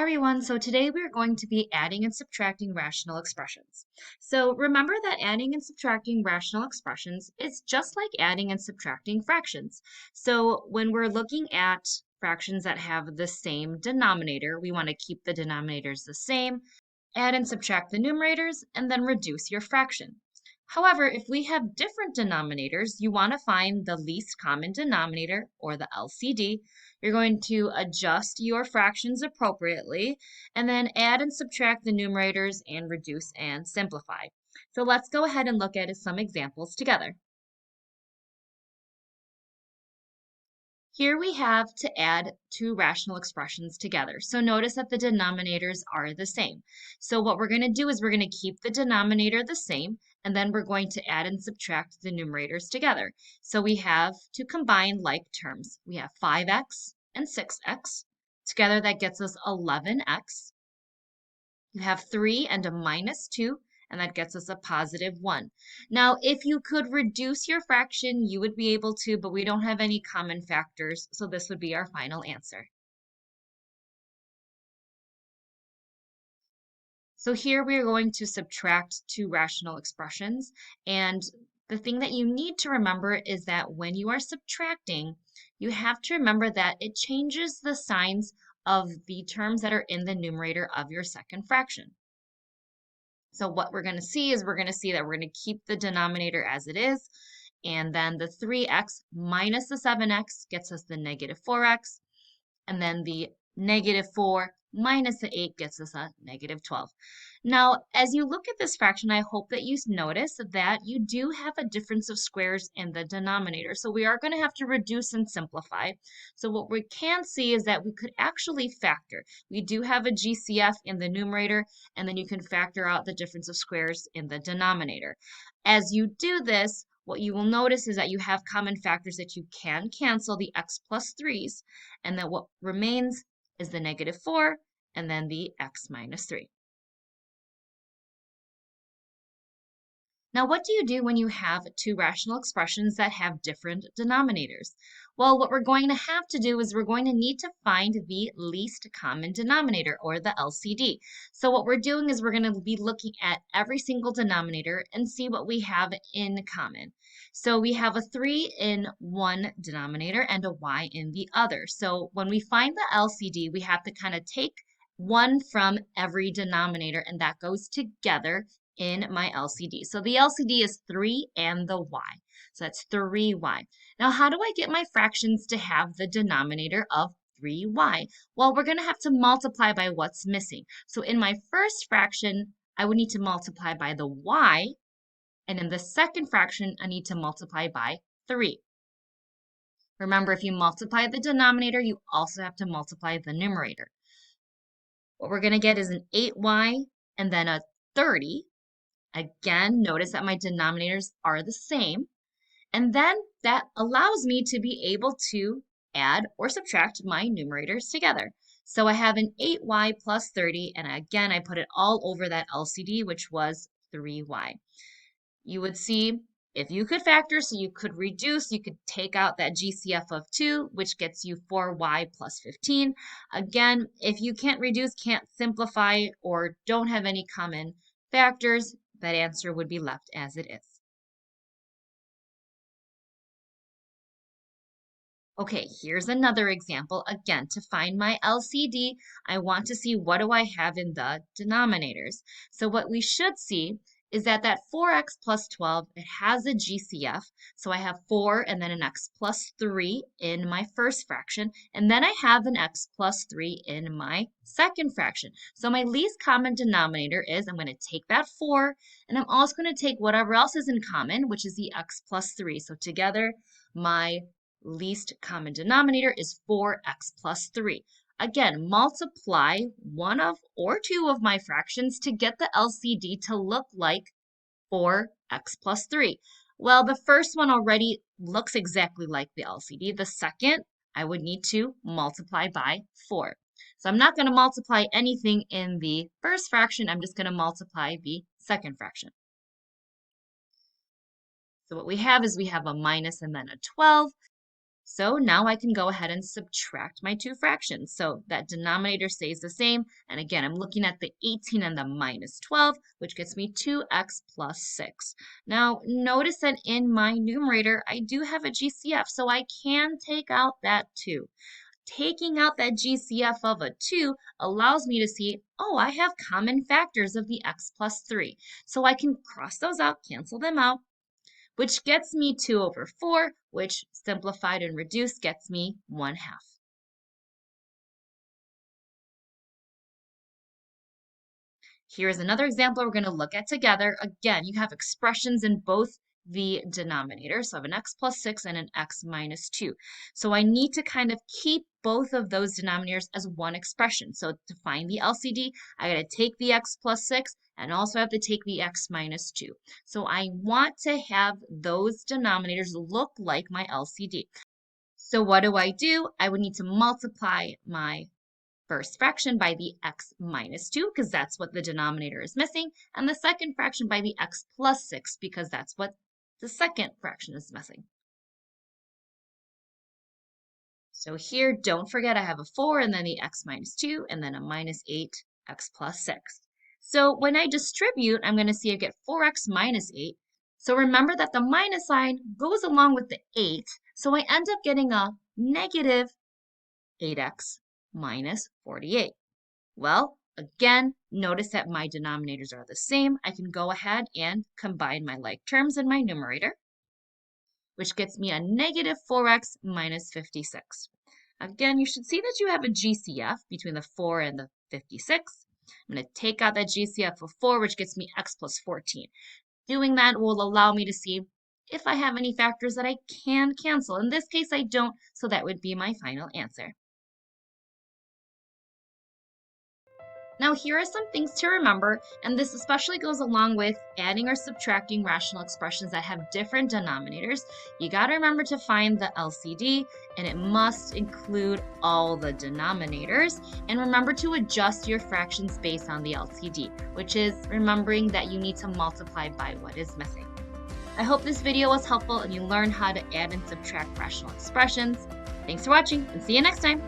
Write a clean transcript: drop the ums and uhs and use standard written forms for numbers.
everyone, so today we're going to be adding and subtracting rational expressions. So remember that adding and subtracting rational expressions is just like adding and subtracting fractions. So when we're looking at fractions that have the same denominator, we want to keep the denominators the same, add and subtract the numerators, and then reduce your fraction. However, if we have different denominators, you want to find the least common denominator, or the LCD. You're going to adjust your fractions appropriately, and then add and subtract the numerators and reduce and simplify. So let's go ahead and look at some examples together. Here we have to add two rational expressions together. So notice that the denominators are the same. So what we're going to do is we're going to keep the denominator the same, and then we're going to add and subtract the numerators together. So we have to combine like terms. We have 5x and 6x. Together that gets us 11x. You have 3 and a minus 2. And that gets us a positive 1. Now, if you could reduce your fraction, you would be able to, but we don't have any common factors, so this would be our final answer. So here we are going to subtract two rational expressions, and the thing that you need to remember is that when you are subtracting, you have to remember that it changes the signs of the terms that are in the numerator of your second fraction. So what we're going to see is we're going to keep the denominator as it is, and then the 3x minus the 7x gets us the negative 4x, and then the negative 4 minus the 8 gets us a negative 12. Now, as you look at this fraction, I hope that you notice that you do have a difference of squares in the denominator. So we are going to have to reduce and simplify. So what we can see is that we could actually factor. We do have a GCF in the numerator, and then you can factor out the difference of squares in the denominator. As you do this, what you will notice is that you have common factors that you can cancel, the x plus 3's, and that what remains is the negative 4 and then the x minus 3. Now, what do you do when you have two rational expressions that have different denominators? Well, what we're going to have to do is we're going to need to find the least common denominator, or the LCD. So what we're doing is we're going to be looking at every single denominator and see what we have in common. So we have a 3 in one denominator and a y in the other. So when we find the LCD, we have to kind of take one from every denominator, and that goes together in my LCD. So the LCD is 3 and the y. So that's 3y. Now, how do I get my fractions to have the denominator of 3y? Well, we're going to have to multiply by what's missing. So in my first fraction, I would need to multiply by the y. And in the second fraction, I need to multiply by 3. Remember, if you multiply the denominator, you also have to multiply the numerator. What we're going to get is an 8y and then a 30. Again, notice that my denominators are the same. And then that allows me to be able to add or subtract my numerators together. So I have an 8y plus 30, and again, I put it all over that LCD, which was 3y. You would see if you could factor, so you could reduce, you could take out that GCF of 2, which gets you 4y plus 15. Again, if you can't reduce, can't simplify, or don't have any common factors, that answer would be left as it is. Okay, here's another example. Again, to find my LCD, I want to see what do I have in the denominators. So what we should see is that 4x plus 12, it has a GCF. So I have 4 and then an x plus 3 in my first fraction. And then I have an x plus 3 in my second fraction. So my least common denominator is, I'm going to take that 4, and I'm also going to take whatever else is in common, which is the x plus 3. So together, my least common denominator is 4x plus 3. Again, multiply one of or two of my fractions to get the LCD to look like 4x plus 3. Well, the first one already looks exactly like the LCD. The second, I would need to multiply by 4. So I'm not going to multiply anything in the first fraction. I'm just going to multiply the second fraction. So what we have is we have a minus and then a 12. So now I can go ahead and subtract my two fractions. So that denominator stays the same. And again, I'm looking at the 18 and the minus 12, which gets me 2x plus 6. Now, notice that in my numerator, I do have a GCF, so I can take out that 2. Taking out that GCF of a 2 allows me to see, oh, I have common factors of the x plus 3. So I can cross those out, cancel them out, which gets me 2 over 4, which simplified and reduced gets me 1/2. Here's another example we're going to look at together. Again, you have expressions in both the denominators. So I have an x plus 6 and an x minus 2. So I need to kind of keep both of those denominators as one expression. So to find the LCD, I got to take the x plus 6 and also have to take the x minus 2. So I want to have those denominators look like my LCD. So what do? I would need to multiply my first fraction by the x minus 2, because that's what the denominator is missing, and the second fraction by the x plus 6, because that's what the second fraction is missing. So here, don't forget I have a 4, and then the x minus 2, and then a minus 8, x plus 6. So when I distribute, I'm going to see I get 4x minus 8. So remember that the minus sign goes along with the 8, so I end up getting a negative 8x minus 48. Well, again, notice that my denominators are the same. I can go ahead and combine my like terms in my numerator, which gets me a negative 4x minus 56. Again, you should see that you have a GCF between the 4 and the 56. I'm going to take out that GCF of 4, which gets me x plus 14. Doing that will allow me to see if I have any factors that I can cancel. In this case, I don't, so that would be my final answer. Now, here are some things to remember, and this especially goes along with adding or subtracting rational expressions that have different denominators. You got to remember to find the LCD, and it must include all the denominators. And remember to adjust your fractions based on the LCD, which is remembering that you need to multiply by what is missing. I hope this video was helpful and you learned how to add and subtract rational expressions. Thanks for watching, and see you next time.